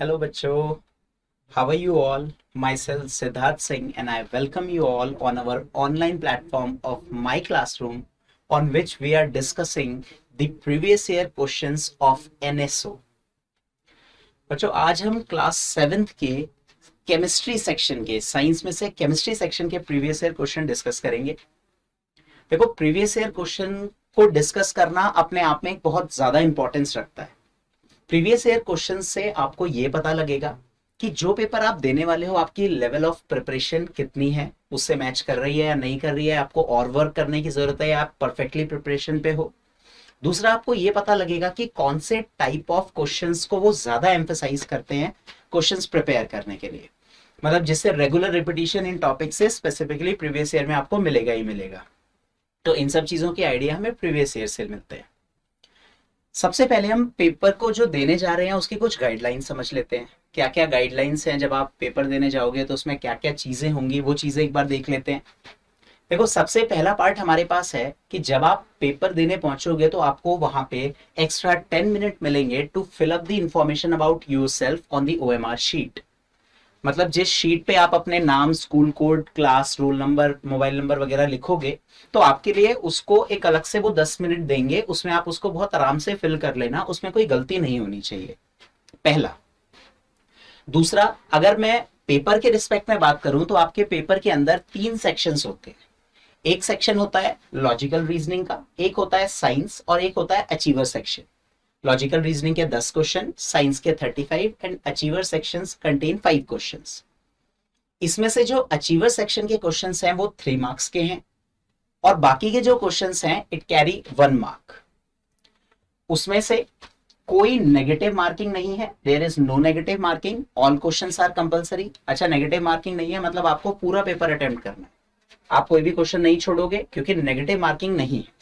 Hello बच्चों, how are you all? Myself Siddharth Singh and I welcome you all on our online platform of My Classroom on which we are discussing the previous year questions of NSO. बच्चों आज हम class 7th के chemistry section के science में से chemistry section के previous year question discuss करेंगे। देखो प्रीवियस ईयर क्वेश्चन को डिस्कस करना अपने आप में एक बहुत ज्यादा इंपॉर्टेंस रखता है। प्रीवियस ईयर क्वेश्चन से आपको ये पता लगेगा कि जो पेपर आप देने वाले हो आपकी लेवल ऑफ प्रिपरेशन कितनी है, उससे मैच कर रही है या नहीं कर रही है, आपको और वर्क करने की जरूरत है या आप परफेक्टली प्रिपरेशन पे हो। दूसरा आपको ये पता लगेगा कि कौन से टाइप ऑफ क्वेश्चंस को वो ज्यादा एम्फेसाइज करते हैं क्वेश्चंस प्रिपेयर करने के लिए, मतलब जिससे रेगुलर रिपीटिशन इन टॉपिक से स्पेसिफिकली प्रीवियस ईयर में आपको मिलेगा ही मिलेगा। तो इन सब चीजों के आइडिया हमें प्रीवियस ईयर से मिलते हैं। सबसे पहले हम पेपर को जो देने जा रहे हैं उसकी कुछ गाइडलाइंस समझ लेते हैं। क्या क्या गाइडलाइंस हैं, जब आप पेपर देने जाओगे तो उसमें क्या क्या चीजें होंगी वो चीजें एक बार देख लेते हैं। देखो सबसे पहला पार्ट हमारे पास है कि जब आप पेपर देने पहुंचोगे तो आपको वहां पे एक्स्ट्रा 10 मिनट मिलेंगे to fill up the information about yourself on the OMR sheet. मतलब जिस शीट पे आप अपने नाम, school code, class, roll number, mobile number वगैरह लिखोगे तो आपके लिए उसको एक अलग से वो 10 मिनट देंगे, उसमें आप उसको बहुत आराम से फिल कर लेना, उसमें कोई गलती नहीं होनी चाहिए, पहला। दूसरा, अगर मैं पेपर के रिस्पेक्ट में बात करूं तो आपके पेपर के अंदर 3 सेक्शंस होते हैं। एक सेक्शन होता है लॉजिकल रीजनिंग का, एक होता है साइंस और एक होता है अचीवर सेक्शन। लॉजिकल रीजनिंग के 10 क्वेश्चन, साइंस के 35 and achiever sections contain 5 questions. इसमें से जो अचीवर सेक्शन के क्वेश्चंस हैं वो 3 मार्क्स के हैं और बाकी के जो क्वेश्चंस हैं इट कैरी 1 मार्क। उसमें से कोई नेगेटिव मार्किंग नहीं है, there is no negative marking, all questions are compulsory. अच्छा, नेगेटिव मार्किंग नहीं है मतलब आपको पूरा पेपर अटेम्प्ट करना है, आप कोई भी क्वेश्चन नहीं छोड़ोगे क्योंकि नेगेटिव मार्किंग नहीं है।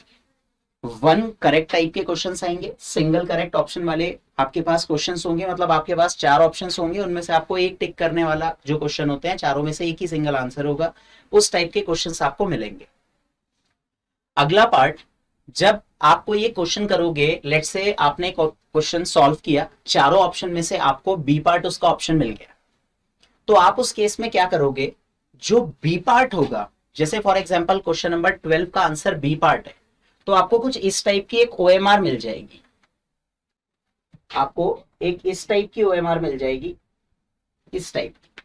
1 करेक्ट टाइप के क्वेश्चंस आएंगे, सिंगल करेक्ट ऑप्शन वाले आपके पास क्वेश्चंस होंगे, मतलब आपके पास 4 ऑप्शंस होंगे, उनमें से आपको एक टिक करने वाला जो क्वेश्चन होते हैं, चारों में से एक ही सिंगल आंसर होगा, उस टाइप के क्वेश्चंस आपको मिलेंगे। अगला पार्ट, जब आपको ये क्वेश्चन करोगे, लेट्स से आपने क्वेश्चन सॉल्व किया, चारों ऑप्शन में से आपको बी पार्ट उसका ऑप्शन मिल गया, तो आप उस केस में क्या करोगे, जो बी पार्ट होगा, जैसे फॉर एग्जांपल क्वेश्चन नंबर 12 का आंसर बी पार्ट है, तो आपको कुछ इस टाइप की एक ओएमआर मिल जाएगी, आपको एक इस टाइप की ओएमआर मिल जाएगी, इस टाइप की।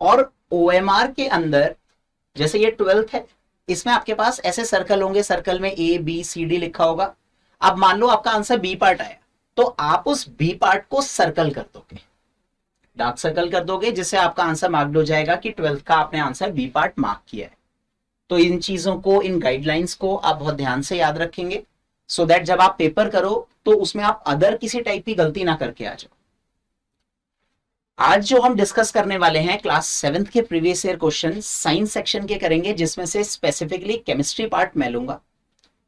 और ओएमआर के अंदर जैसे ये 12th है, इसमें आपके पास ऐसे सर्कल होंगे, सर्कल में ए बी सी डी लिखा होगा। अब मान लो आपका आंसर बी पार्ट आया तो आप उस बी पार्ट को सर्कल कर दोगे, डार्क सर्कल कर दोगे, जिससे आपका आंसर मार्क्ड हो जाएगा कि 12th का आपने आंसर बी पार्ट मार्क किया है। तो इन चीजों को, इन गाइडलाइंस को आप बहुत ध्यान से याद रखेंगे सो दैट जब आप पेपर करो तो उसमें आप अदर किसी टाइप की गलती ना करके आ जाओ। आज जो हम डिस्कस करने वाले हैं क्लास 7th के previous year question science section के करेंगे, जिसमें से स्पेसिफिकली केमिस्ट्री पार्ट मैं लूंगा।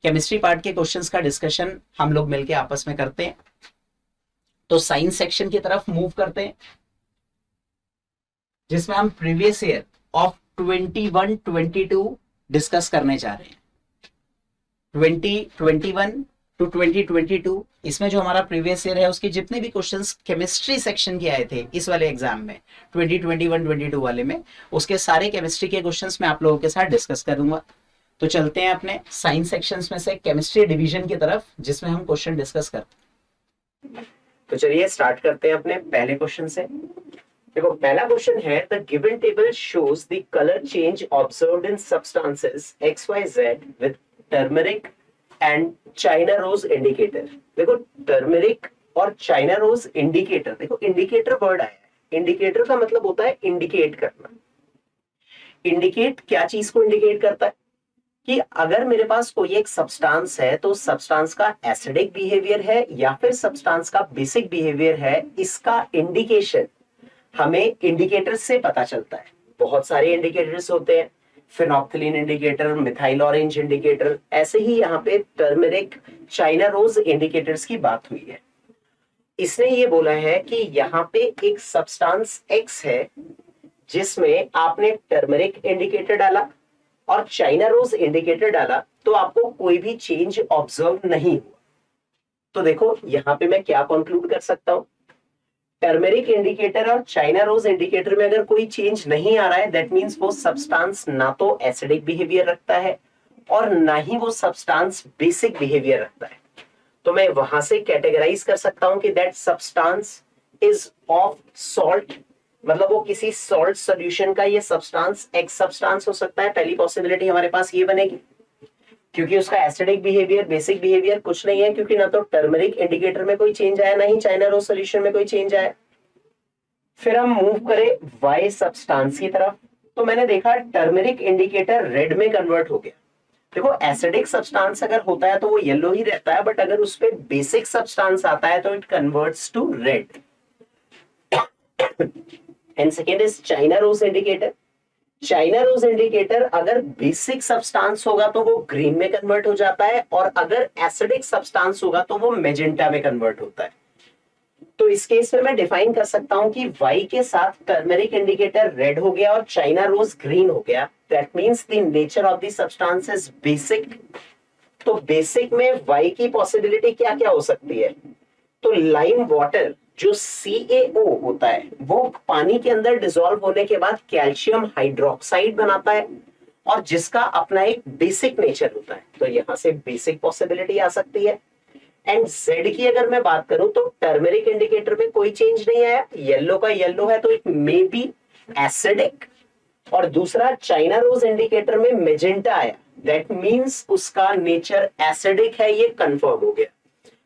केमिस्ट्री पार्ट के क्वेश्चंस का डिस्कशन हम लोग मिलकर आपस में करते हैं। तो साइंस सेक्शन की तरफ मूव करते हैं, जिसमें हम प्रीवियस ईयर ऑफ 21-22 डिस्कस करने जा रहे हैं। 2021 टू 2022, इसमें जो हमारा प्रीवियस ईयर है उसके जितने भी क्वेश्चंस केमिस्ट्री सेक्शन के आए थे इस वाले एग्जाम में, 2021-22 वाले में, उसके सारे केमिस्ट्री के क्वेश्चंस मैं आप लोगों के साथ डिस्कस करूंगा। तो चलते हैं अपने साइंस सेक्शंस में से केमिस्ट्री डिवीजन की तरफ, जिसमें हम क्वेश्चन डिस्कस करते हैं। तो चलिए स्टार्ट करते हैं अपने पहले क्वेश्चन से। देखो पहला क्वेश्चन है, the given table shows the colour change observed in substances XYZ with turmeric and China rose indicator. देखो टर्मरिक और चाइना रोज इंडिकेटर, देखो इंडिकेटर वर्ड आया है, इंडिकेटर का मतलब होता है इंडिकेट करना। इंडिकेट क्या चीज को इंडिकेट करता है कि अगर मेरे पास कोई एक सब्सटेंस है तो सब्सटेंस का एसिडिक बिहेवियर है या फिर सब्सटेंस का बेसिक बिहेवियर है, इसका इंडिकेशन हमें इंडिकेटर्स से पता चलता है। बहुत सारे इंडिकेटर्स होते हैं, फिनोक्थिलीन इंडिकेटर, मिथाइल ऑरेंज इंडिकेटर, ऐसे ही यहाँ पे टर्मरिक, चाइना रोज इंडिकेटर्स की बात हुई है। इसने ये बोला है कि यहाँ पे एक सब्सटेंस X है जिसमें आपने टर्मरिक इंडिकेटर डाला और चाइना रोज इंडिकेटर डाला तो आपको कोई भी चेंज ऑब्जर्व नहीं हुआ। तो देखो यहाँ पे मैं क्या कंक्लूड कर सकता हूं, टर्मेरिक इंडिकेटर और चाइना रोज इंडिकेटर में अगर कोई चेंज नहीं आ रहा है, दैट मींस वो सब्सटेंस ना तो एसिडिक बिहेवियर रखता है और ना ही वो सब्सटेंस बेसिक बिहेवियर रखता है। तो मैं वहां से कैटेगराइज कर सकता हूं कि that substance is of salt, मतलब वो किसी सॉल्ट सॉल्यूशन का ये सब्सटेंस एक्स सब्सटेंस हो सकता है। पहली पॉसिबिलिटी हमारे पास ये बनेगी, क्योंकि उसका एसिडिक बिहेवियर बेसिक बिहेवियर कुछ नहीं है, क्योंकि ना तो टर्मरिक इंडिकेटर में कोई चेंज आया, ना ही चाइना रोज सॉल्यूशन में कोई चेंज आया। फिर हम मूव करें वाई सब्सटेंस की तरफ, तो मैंने देखा टर्मरिक इंडिकेटर रेड में कन्वर्ट हो गया। देखो एसिडिक सब्सटेंस अगर होता है तो वो येलो ही रहता है, बट अगर उस पे बेसिक सब्सटेंस आता है तो it converts to red. And second is China rose indicator. China rose indicator अगर बेसिक सब्सटेंस होगा तो वो ग्रीन में कन्वर्ट हो जाता है, और अगर एसिडिक सब्सटेंस होगा तो वो मेजेंटा में कन्वर्ट होता है। तो इस केस में मैं डिफाइन कर सकता हूं कि वाई के साथ टर्मरिक इंडिकेटर रेड हो गया और चाइना रोज ग्रीन हो गया, that means the nature of the substance is basic. तो बेसिक में वाई की पॉसिबिलिटी क्या क्या हो सकती है? तो लाइम वाटर जो CaO होता है वो पानी के अंदर डिसॉल्व होने के बाद कैल्शियम हाइड्रोक्साइड बनाता है, और जिसका अपना एक बेसिक नेचर होता है। तो यहां से बेसिक पॉसिबिलिटी आ सकती है। एंड जेड की अगर मैं बात करूं तो टर्मरिक इंडिकेटर में कोई चेंज नहीं आया, येलो का येलो है तो इट मे बी एसिडिक, और दूसरा चाइना रोज इंडिकेटर में मेजेंटा आया, दैट मींस उसका नेचर एसिडिक है, ये कंफर्म हो गया।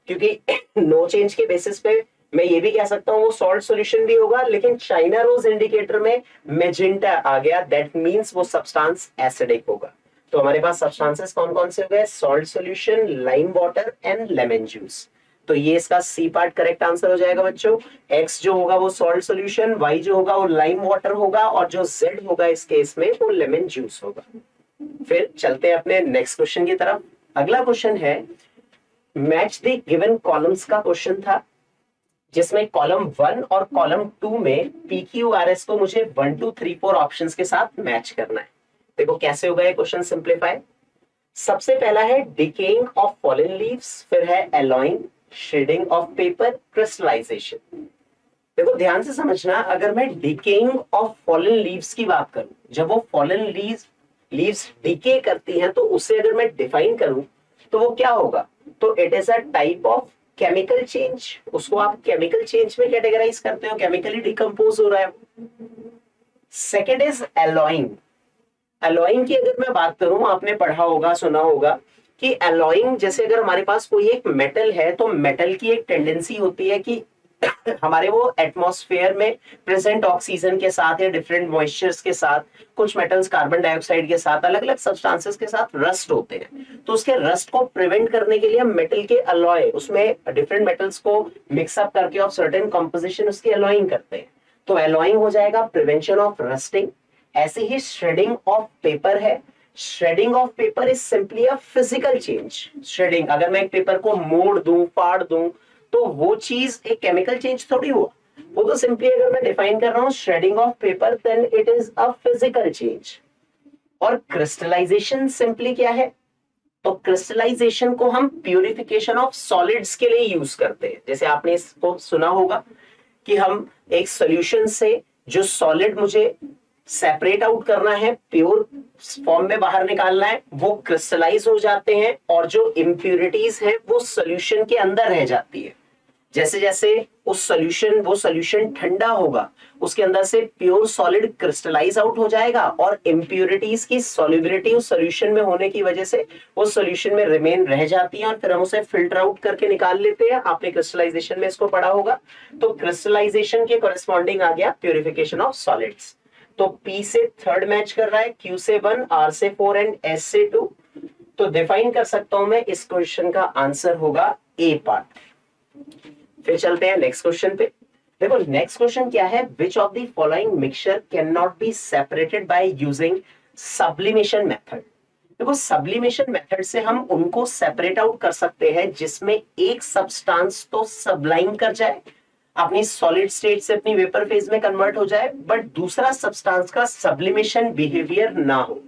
क्योंकि नो चेंज के बेसिस पे मैं ये भी कह सकता हूं वो सॉल्ट सॉल्यूशन भी होगा, लेकिन चाइना रोज इंडिकेटर में मेजेंटा आ गया, दैट मींस वो सब्सटेंस एसिडिक होगा। तो हमारे पास सब्सटेंसेस कौन कौन से हो गए? Salt solution, lime water and lemon juice. तो ये इसका सी पार्ट करेक्ट आंसर हो जाएगा बच्चों। एक्स जो होगा वो सॉल्ट सॉल्यूशन, वाई जो होगा वो लाइम वाटर होगा, और जो जेड होगा इस केस में वो लेमन जूस होगा। फिर चलते हैं अपने नेक्स्ट क्वेश्चन की तरफ। अगला क्वेश्चन है मैच द गिवन कॉलम्स का क्वेश्चन था, जिसमें कॉलम 1 और कॉलम 2 में PQRS को मुझे 1 2 3 4 ऑप्शंस के साथ मैच करना है। देखो कैसे होगा ये क्वेश्चन सिंप्लीफाई। सबसे पहला है डिकेइंग ऑफ फॉलन लीव्स, फिर है alloying, shedding of paper, crystallization. देखो ध्यान से समझना, अगर मैं डिकेइंग ऑफ फॉलन लीव्स की बात करूं, जब वो फॉलन लीव्स डिके करती हैं तो उसे अगर मैं डिफाइन करूं तो वो क्या होगा? तो it is a type of chemical change. उसको आप केमिकल चेंज में कैटेगराइज करते हो, केमिकली डिकम्पोज हो रहा है। Second is alloying. एलॉइंग की अगर मैं बात करूं, आपने पढ़ा होगा, सुना होगा कि एलॉइंग जैसे अगर हमारे पास कोई एक मेटल है तो मेटल की एक टेंडेंसी होती है कि हमारे वो एटमॉस्फेयर में प्रेजेंट ऑक्सीजन के साथ या डिफरेंट मॉइस्चर्स के साथ, कुछ मेटल्स कार्बन डाइऑक्साइड के साथ, अलग अलग सब्सटेंसेस के साथ रस्ट होते हैं। तो उसके रस्ट को प्रिवेंट करने के लिए हम मेटल के अलॉय, उसमें डिफरेंट मेटल्स को मिक्सअप करके ऑफ सर्टेन कंपोजिशन उसकी अलॉइंग करते हैं। तो अलॉइंग हो जाएगा प्रिवेंशन ऑफ रस्टिंग। ऐसे ही श्रेडिंग ऑफ पेपर है। Shredding of paper is simply a physical change. Shredding, अगर मैं एक पेपर को मोड़ दूं, फाड़ दूं, तो वो चीज एक केमिकल चेंज थोड़ी हुआ। वो तो सिंपली अगर मैं डिफाइन कर रहा हूं shredding of paper, then it is a physical change. और क्रिस्टलाइजेशन सिंपली क्या है? तो क्रिस्टलाइजेशन को हम प्यूरिफिकेशन ऑफ सॉलिड्स के लिए यूज करते हैं। जैसे आपने इसको सुना होगा कि हम एक सॉल्यूशन से जो सॉलिड मुझे सेपरेट आउट करना है, प्योर फॉर्म में बाहर निकालना है, वो क्रिस्टलाइज हो जाते हैं, और जो इम्प्यूरिटीज है वो सॉल्यूशन के अंदर रह जाती है। जैसे जैसे वो सॉल्यूशन ठंडा होगा, उसके अंदर से प्योर सॉलिड क्रिस्टलाइज आउट हो जाएगा, और इम्प्यूरिटीज की सॉल्युबिलिटी उस सॉल्यूशन में होने की वजह से वो सॉल्यूशन में रिमेन रह जाती है, और फिर हम उसे फिल्टर आउट करके निकाल लेते हैं। आपने क्रिस्टलाइजेशन में इसको पढ़ा होगा। तो क्रिस्टलाइजेशन के कॉरेस्पॉन्डिंग आ गया प्यूरिफिकेशन ऑफ सॉलिड्स। तो P से थर्ड मैच कर रहा है, Q से 1, R से 4 एंड S से 2। तो डिफाइन कर सकता हूं मैं, इस क्वेश्चन का आंसर होगा A पार्ट। फिर चलते हैं नेक्स्ट क्वेश्चन पे। देखो नेक्स्ट क्वेश्चन क्या है, विच of the following mixture can not be separated by using sublimation method. देखो सब्लिमेशन मेथड से हम उनको सेपरेट आउट कर सकते हैं जिसमें एक सब्सटेंस तो सबलाइम कर जाए, अपनी सॉलिड स्टेट से अपनी वेपर फेज में कन्वर्ट हो जाए, बट दूसरा सब्सटेंस का सब्लिमेशन बिहेवियर ना हो।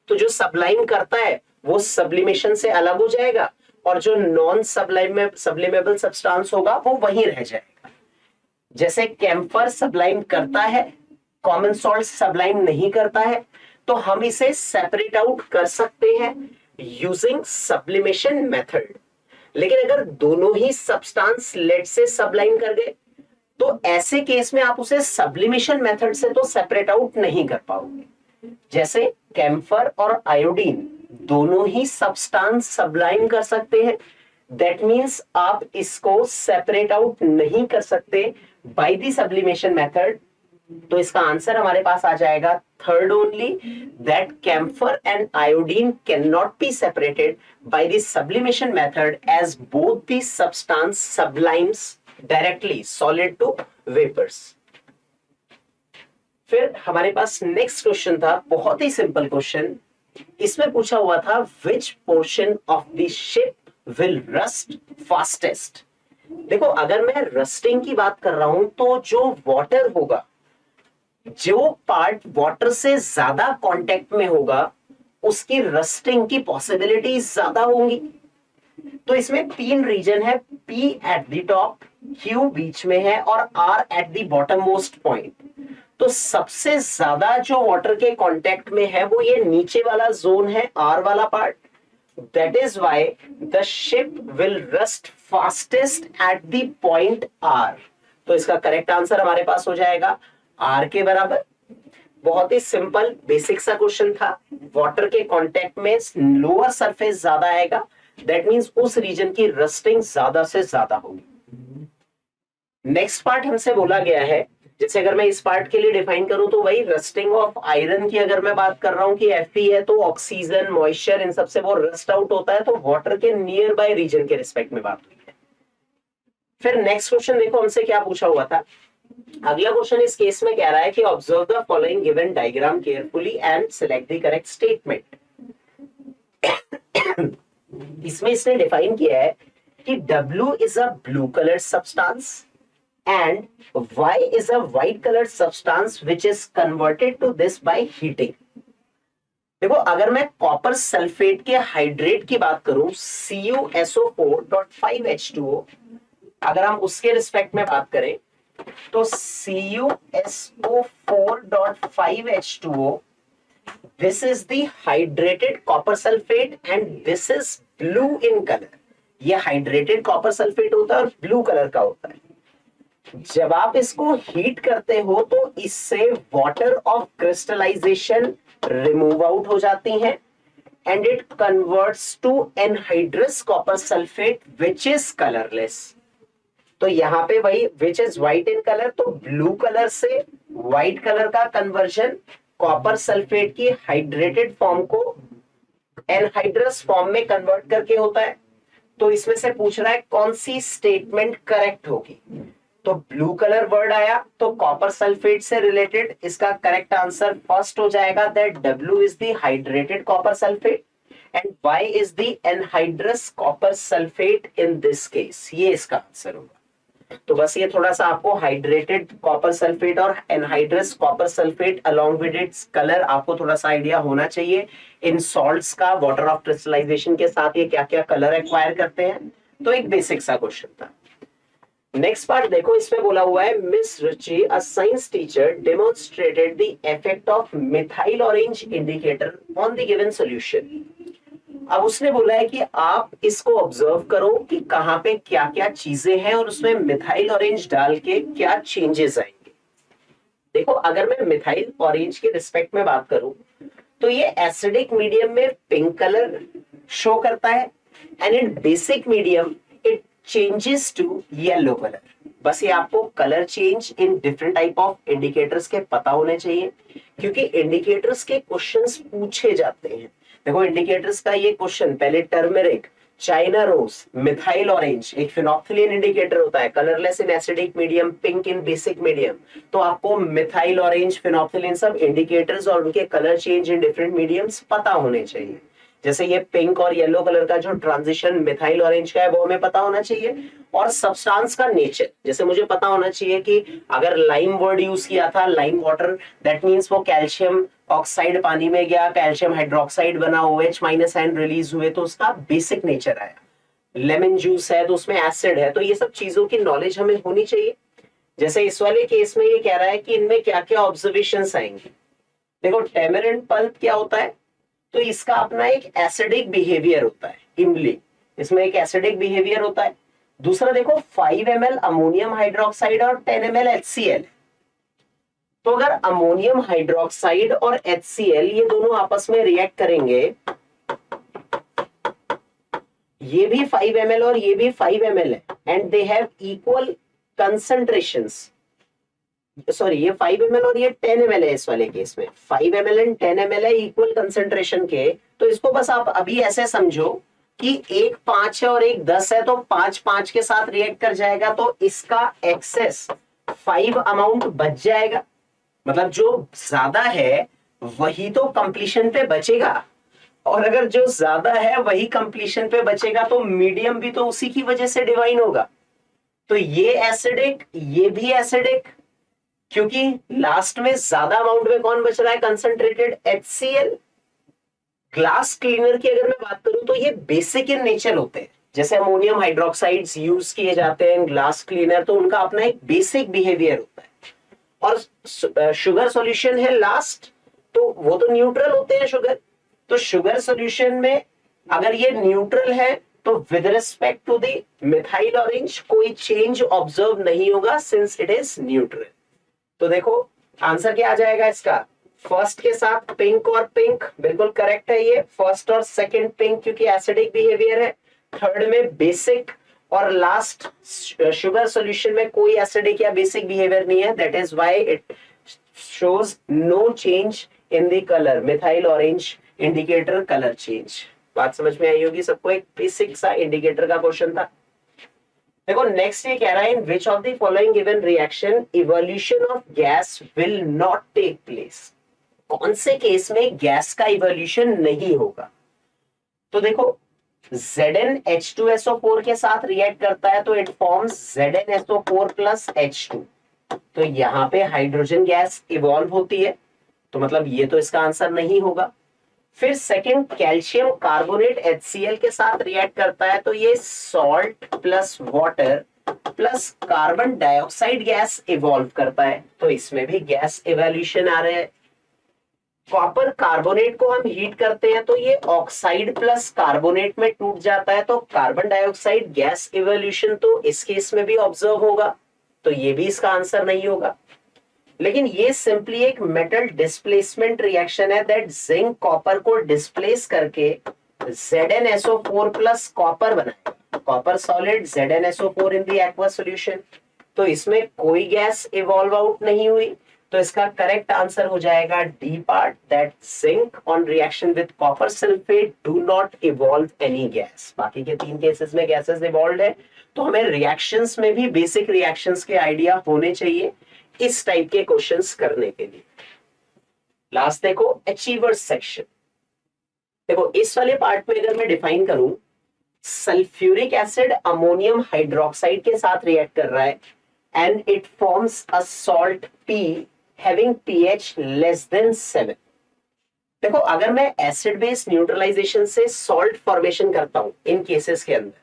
तो जो सबलाइम करता है वो सब्लिमेशन से अलग हो जाएगा, और जो नॉन सब्लिमेबल सब्सटेंस होगा वो वहीं रह जाएगा। जैसे कैम्फर सब्लाइम करता है, कॉमन सॉल्ट सब्लाइम नहीं करता है, तो हम इसे सेपरेट आउट कर सकते हैं यूजिंग सब्लिमेशन मेथड। लेकिन अगर दोनों ही सब्सटेंस लेड से सब्लाइम कर गए तो ऐसे केस में आप उसे सब्लिमेशन मेथड से तो सेपरेट आउट नहीं कर पाओगे। जैसे कैम्फर और आयोडीन दोनों ही सब्सटेंस सब्लाइम कर सकते हैं, दैट मींस आप इसको सेपरेट आउट नहीं कर सकते बाय द सब्लिमेशन मेथड। तो इसका आंसर हमारे पास आ जाएगा third only, that camphor and iodine can not be separated by the sublimation method as both the substance sublimes directly solid to vapours. फिर हमारे पास नेक्स्ट क्वेश्चन था, बहुत ही सिंपल क्वेश्चन। इसमें पूछा हुआ था which portion of the ship will rust fastest. देखो, अगर मैं रस्टिंग की बात कर रहा हूं तो जो वाटर होगा, जो पार्ट वाटर से ज्यादा कांटेक्ट में होगा उसकी रस्टिंग की पॉसिबिलिटीज ज्यादा होंगी। तो इसमें तीन रीजन है, P at the top, Q बीच में है और R at the bottom most point. तो सबसे ज्यादा जो वाटर के कांटेक्ट में है वो ये नीचे वाला जोन है, आर वाला part. That is why the ship will rust fastest at the point R. तो इसका करेक्ट आंसर हमारे पास हो जाएगा आर के बराबर। बहुत ही सिंपल बेसिक सा क्वेश्चन था। वाटर के कांटेक्ट में लोअर सरफेस ज्यादा आएगा, दैट मींस उस रीजन की रस्टिंग ज्यादा से ज्यादा होगी। नेक्स्ट पार्ट हमसे बोला गया है, जैसे अगर मैं इस पार्ट के लिए डिफाइन करूं तो वही रस्टिंग ऑफ आयरन की अगर मैं बात कर रहा हूं कि Fe है तो ऑक्सीजन, मॉइस्चर, इन सबसे वो रस्ट आउट होता है, तो वाटर के नियर बाय रीजन के रिस्पेक्ट में बात हुई है। फिर नेक्स्ट क्वेश्चन देखो हमसे क्या पूछा हुआ था। अगला क्वेश्चन इस केस में कह रहा है कि observe the following given diagram carefully and select the correct statement. इसमें इसने डिफाइन किया है कि W is a blue colour substance and Y is a white colored substance which is converted to this by heating। देखो, अगर मैं copper sulphate के hydrate की बात करूं CuSO4.5H2O, अगर हम उसके रिस्पेक्ट में बात करें तो CuSO4.5H2O, this is the hydrated copper sulfate and this is blue in color। ये हाइड्रेटेड कॉपर सल्फेट होता है और ब्लू कलर का होता है। जब आप इसको हीट करते हो तो इससे water of crystallization remove out हो जाती हैं and it converts to anhydrous copper sulphate which is colourless. तो यहां पे वही which is white in colour, तो ब्लू कलर से व्हाइट कलर का कन्वर्जन कॉपर सल्फेट की हाइड्रेटेड फॉर्म को एनहाइड्रस फॉर्म में कन्वर्ट करके होता है। तो इसमें से पूछ रहा है कौन सी स्टेटमेंट करेक्ट होगी। तो ब्लू कलर वर्ड आया तो कॉपर सल्फेट से रिलेटेड, इसका करेक्ट आंसर फर्स्ट हो जाएगा that W is the hydrated copper sulphate and Y is the anhydrous copper sulphate in this case. ये इसका आंसर होगा। तो बस ये थोड़ा सा आपको हाइड्रेटेड कॉपर सल्फेट और anhydrous copper sulphate along with its colour आपको थोड़ा सा आइडिया होना चाहिए इन सॉल्ट्स का, वाटर ऑफ क्रिस्टलाइजेशन के साथ ये क्या क्या कलर एक्वायर करते हैं। तो एक बेसिक सा क्वेश्चन था। नेक्स्ट पार्ट देखो, इसमें बोला हुआ है miss Ruchi a science teacher demonstrated the effect of methyl orange indicator on the given solution. अब उसने बोला है कि आप इसको ऑब्जर्व करो कि कहां पे क्या क्या चीजें हैं और उसमें मिथाइल ऑरेंज डाल के क्या चेंजेस आएंगे। देखो, अगर मैं मिथाइल ऑरेंज के रिस्पेक्ट में बात करूं तो ये एसिडिक मीडियम में पिंक कलर शो करता है and in basic medium it changes to yellow colour. बस ये आपको colour change in different type of indicators के पता होने चाहिए, क्योंकि इंडिकेटर्स के क्वेश्चंस पूछे जाते हैं। देखो, इंडिकेटर्स का ये क्वेश्चन पहले turmeric, China rose, methyl orange, एक फिनोक्सिलिन इंडिकेटर होता है, colourless in acidic medium, pink in basic medium. तो आपको मिथाइल ऑरेंज, फिनोक्सिलिन सब इंडिकेटर्स और उनके colour change in different mediums पता होने चाहिए। जैसे ये पिंक और येलो कलर का जो ट्रांजिशन मिथाइल ऑरेंज का है वो हमें पता होना चाहिए। और सब्सटेंस का नेचर, जैसे मुझे पता होना चाहिए कि अगर लाइम वर्ड यूज किया था, लाइम वाटर, दैट मींस वो कैल्शियम ऑक्साइड पानी में गया, कैल्शियम हाइड्रोक्साइड बना, OH माइनस आयन रिलीज हुए, तो उसका बेसिक नेचर आया। लेमन जूस है तो उसमें एसिड है, तो ये सब चीजों की नॉलेज हमें होनी चाहिए। जैसे इस वाले केस में ये कह रहा है कि इनमें क्या क्या ऑब्जर्वेशंस आएंगे। देखो टेमरेंट पल्प क्या होता है, तो इसका अपना एक एसिडिक बिहेवियर होता है, इमली इसमें एक एसिडिक बिहेवियर होता है। दूसरा देखो 5 ml अमोनियम हाइड्रोक्साइड और 10 ml HCl। तो अगर अमोनियम हाइड्रोक्साइड और HCl ये दोनों आपस में रिएक्ट करेंगे, ये भी 5 ml और ये भी 5 ml है, and they have equal concentrations. Sorry, ये 5 ml और ये 10 ml है इस वाले केस में, 5 ml एंड 10 ml है इक्वल कंसंट्रेशन के। तो इसको बस आप अभी ऐसे समझो कि एक 5 है और एक 10 है, तो 5 5 के साथ रिएक्ट कर जाएगा, तो इसका एक्सेस 5 अमाउंट बच जाएगा। मतलब जो ज्यादा है वही तो कंप्लीशन पे बचेगा, और अगर जो ज्यादा है वही कंप्लीशन पे बचेगा तो मीडियम भी तो उसी की वजह से डिवाइन होगा। तो ये एसिडिक, ये भी एसिडिक, क्योंकि लास्ट में ज्यादा अमाउंट में कौन बच रहा है, कंसंट्रेटेड HCl। ग्लास क्लीनर की अगर मैं बात करूं तो ये बेसिक इन नेचर होते हैं, जैसे अमोनियम हाइड्रोक्साइड्स यूज किए जाते हैं ग्लास क्लीनर, तो उनका अपना एक बेसिक बिहेवियर होता है। और शुगर सॉल्यूशन है लास्ट, तो वो तो न्यूट्रल होते हैं शुगर। तो शुगर सॉल्यूशन में अगर ये न्यूट्रल है तो with respect to the methyl orange कोई चेंज ऑब्जर्व नहीं होगा, सिंस इट इज न्यूट्रल। तो देखो आंसर क्या आ जाएगा इसका, फर्स्ट के साथ पिंक और पिंक बिल्कुल करेक्ट है, ये फर्स्ट और सेकंड पिंक क्योंकि एसिडिक बिहेवियर है, थर्ड में बेसिक, और लास्ट शुगर सॉल्यूशन में कोई एसिडिक या बेसिक बिहेवियर नहीं है, that is why it shows no change in the colour, methyl orange indicator colour change. बात समझ में आई होगी सबको, एक बेसिक सा इंडिकेटर का क्वेश्चन था। देखो नेक्स्ट ये कह रहा है, in which of the following given reaction evolution of gas will not take place. कौन से केस में गैस का इवोल्यूशन नहीं होगा। तो देखो ZnH2SO4 के साथ रिएक्ट करता है तो it forms ZnSO4 plus H2, तो यहां पे हाइड्रोजन गैस इवॉल्व होती है, तो मतलब ये तो इसका आंसर नहीं होगा। फिर सेकंड कैल्शियम कार्बोनेट HCl के साथ रिएक्ट करता है तो ये salt plus water plus carbon dioxide gas evolve करता है, तो इसमें भी गैस इवोल्यूशन आ रहा है। कॉपर कार्बोनेट को हम हीट करते हैं तो ये ऑक्साइड प्लस कार्बोनेट में टूट जाता है, तो कार्बन डाइऑक्साइड गैस इवोल्यूशन तो इस केस में भी ऑब्जर्व होगा, तो ये भी इसका आंसर नहीं होगा। लेकिन ये सिंपली एक मेटल डिस्प्लेसमेंट रिएक्शन है, दैट जिंक कॉपर को डिस्प्लेस करके ZnSO4 प्लस कॉपर बनाएगा, copper solid ZnSO4 in the aqua solution, तो इसमें कोई गैस इवॉल्व आउट नहीं हुई, तो इसका करेक्ट आंसर हो जाएगा D part, that zinc on reaction with copper sulphate do not evolve any gas. बाकी के 3 केसेस में गैसेस इवॉल्व है, तो हमें रिएक्शंस में भी बेसिक रिएक्शंस के आइडिया होने चाहिए इस टाइप के क्वेश्चंस करने के लिए। लास्ट देखो अचीवर्स सेक्शन। देखो इस वाले पार्ट में अगर मैं डिफाइन करूं, सल्फ्यूरिक एसिड अमोनियम हाइड्रोक्साइड के साथ रिएक्ट कर रहा है and it forms a salt P having pH less than 7। देखो अगर मैं एसिड बेस न्यूट्रलाइजेशन से सॉल्ट फॉर्मेशन करता हूं इन केसेस के अंदर,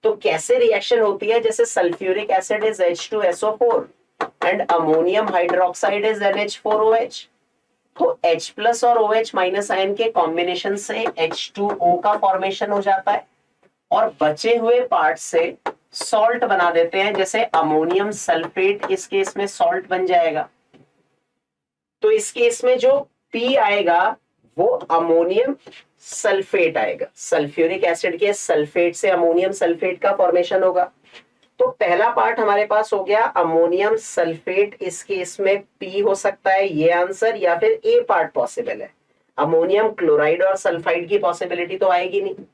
तो कैसे रिएक्शन होती है, जैसे sulphuric acid is H2SO4 and ammonium hydroxide is NH4OH, तो H प्लस और OH माइनस आयन के कॉम्बिनेशन से H2O का फॉर्मेशन हो जाता है, और बचे हुए पार्ट से सॉल्ट बना देते हैं, जैसे अमोनियम सल्फेट इस केस में सॉल्ट बन जाएगा। तो इस केस में जो P आएगा वो अमोनियम सल्फेट आएगा, सल्फ्यूरिक एसिड के सल्फेट से अमोनियम सल्फेट का फॉर्मेशन होगा। तो पहला पार्ट हमारे पास हो गया अमोनियम सल्फेट, इस केस में P हो सकता है ये आंसर, या फिर A पार्ट पॉसिबल है, अमोनियम क्लोराइड और सल्फाइड की पॉसिबिलिटी तो आएगी नहीं।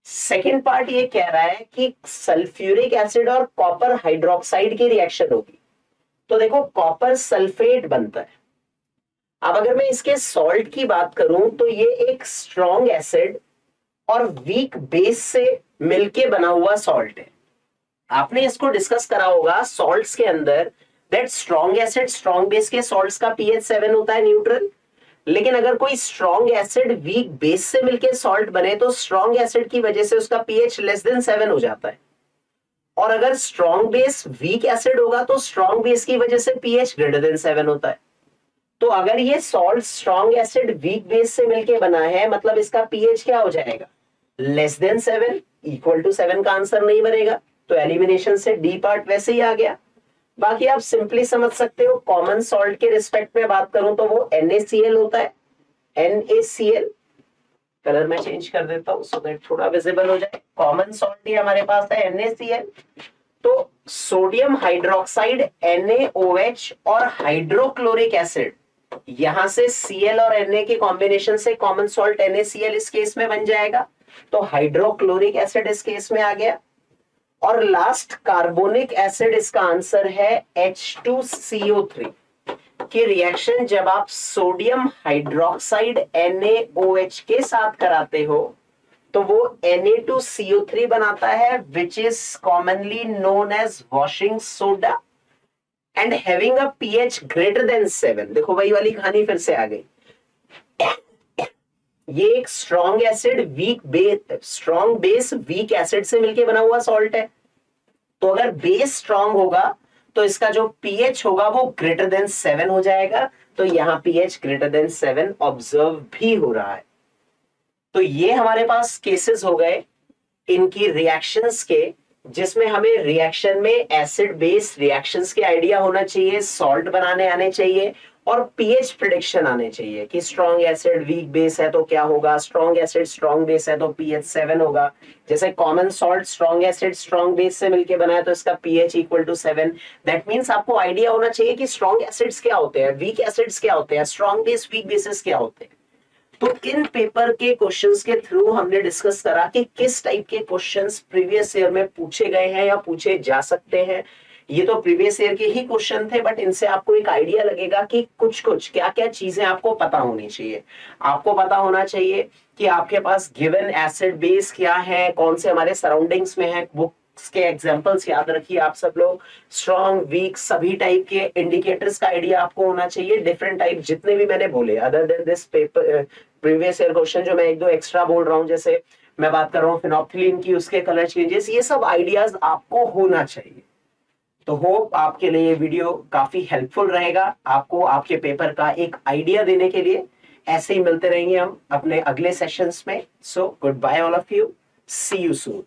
सेकेंड पार्ट ये कह रहा है कि सल्फ्यूरिक एसिड और कॉपर हाइड्रोक्साइड की रिएक्शन होगी, तो देखो कॉपर सल्फेट बनता है। अब अगर मैं इसके सॉल्ट की बात करूं तो ये एक स्ट्रॉन्ग एसिड और वीक बेस से मिलके बना हुआ सॉल्ट है। आपने इसको डिस्कस करा होगा सॉल्ट्स के अंदर, that strong acid strong base के सॉल्ट्स का pH 7 होता है न्यूट्रल, लेकिन अगर कोई स्ट्रॉन्ग एसिड वीक बेस से मिलके सॉल्ट बने तो स्ट्रॉन्ग एसिड की वजह से उसका pH लेस देन 7 हो जाता है। और अगर स्ट्रॉन्ग बेस वीक एसिड होगा तो स्ट्रॉन्ग बेस की वजह से पीएच ग्रेटर देन 7 होता है। तो अगर ये salt strong acid weak base से मिलके बना है, मतलब इसका पीएच क्या हो जाएगा, लेस देन 7, इक्वल टू 7 का आंसर नहीं बनेगा। तो एलिमिनेशन से डी पार्ट वैसे ही आ गया। बाकी आप सिंपली समझ सकते हो, कॉमन सॉल्ट के रिस्पेक्ट में बात करूं तो वो NaCl होता है, NaCl। कलर मैं चेंज कर देता हूं सो दैट थोड़ा विजिबल हो जाए। कॉमन सॉल्ट ही हमारे पास है NaCl। तो सोडियम हाइड्रोक्साइड NaOH और हाइड्रोक्लोरिक एसिड, यहां से Cl और Na के कॉम्बिनेशन से कॉमन सॉल्ट NaCl इस केस में बन जाएगा। तो हाइड्रोक्लोरिक एसिड इस केस में आ गया। और लास्ट कार्बोनिक एसिड, इसका आंसर है H2CO3 की रिएक्शन जब आप सोडियम हाइड्रोक्साइड NaOH के साथ कराते हो तो वो Na2CO3 बनाता है, which is commonly known as washing soda and having a pH greater than 7। देखो वही वाली कहानी फिर से आ गई। ये एक strong acid weak base, strong base weak acid से मिलके बना हुआ सॉल्ट है। तो अगर बेस स्ट्रॉन्ग होगा तो इसका जो पीएच होगा वो ग्रेटर देन 7 हो जाएगा। तो यहां पीएच ग्रेटर देन 7 ऑब्जर्व भी हो रहा है। तो ये हमारे पास केसेस हो गए इनकी रिएक्शंस के, जिसमें हमें रिएक्शन में एसिड बेस रिएक्शंस के आइडिया होना चाहिए, सॉल्ट बनाने आने चाहिए और पीएच प्रिडिक्शन आने चाहिए कि स्ट्रॉन्ग एसिड वीक बेस है तो क्या होगा, स्ट्रॉन्ग एसिड स्ट्रॉन्ग बेस है तो पीएच 7 होगा। जैसे common salt strong acid strong base से मिलके बना है तो इसका pH equal to 7। That means आपको आइडिया होना चाहिए कि स्ट्रॉन्ग एसिड्स क्या होते हैं, वीक एसिड्स क्या होते हैं, स्ट्रॉन्ग बेस वीक बेसिस क्या होते हैं। तो इन पेपर के क्वेश्चंस के थ्रू हमने डिस्कस करा कि किस टाइप के क्वेश्चंस प्रीवियस ईयर में पूछे गए हैं या पूछे जा सकते हैं। ये तो प्रीवियस ईयर के ही क्वेश्चन थे, बट इनसे आपको एक आइडिया लगेगा कि कुछ कुछ क्या क्या चीजें आपको पता होनी चाहिए। आपको पता होना चाहिए कि आपके पास गिवन एसिड बेस क्या है, कौन से हमारे सराउंडिंग्स में है, बुक्स के एग्जांपल्स याद रखिए आप सब लोग। स्ट्रॉन्ग वीक सभी टाइप के इंडिकेटर्स का आइडिया आपको होना चाहिए, डिफरेंट टाइप जितने भी मैंने बोले other than this paper previous year question जो मैं एक दो एक्स्ट्रा बोल रहा हूं, जैसे मैं बात कर रहा हूँ फिनोप्थिलीन की, उसके कलर चेंजेस, ये सब आइडियाज आपको होना चाहिए। तो होप आपके लिए ये वीडियो काफी हेल्पफुल रहेगा, आपको आपके पेपर का एक आइडिया देने के लिए। ऐसे ही मिलते रहेंगे हम अपने अगले सेशंस में। So good bye all of you, see you soon.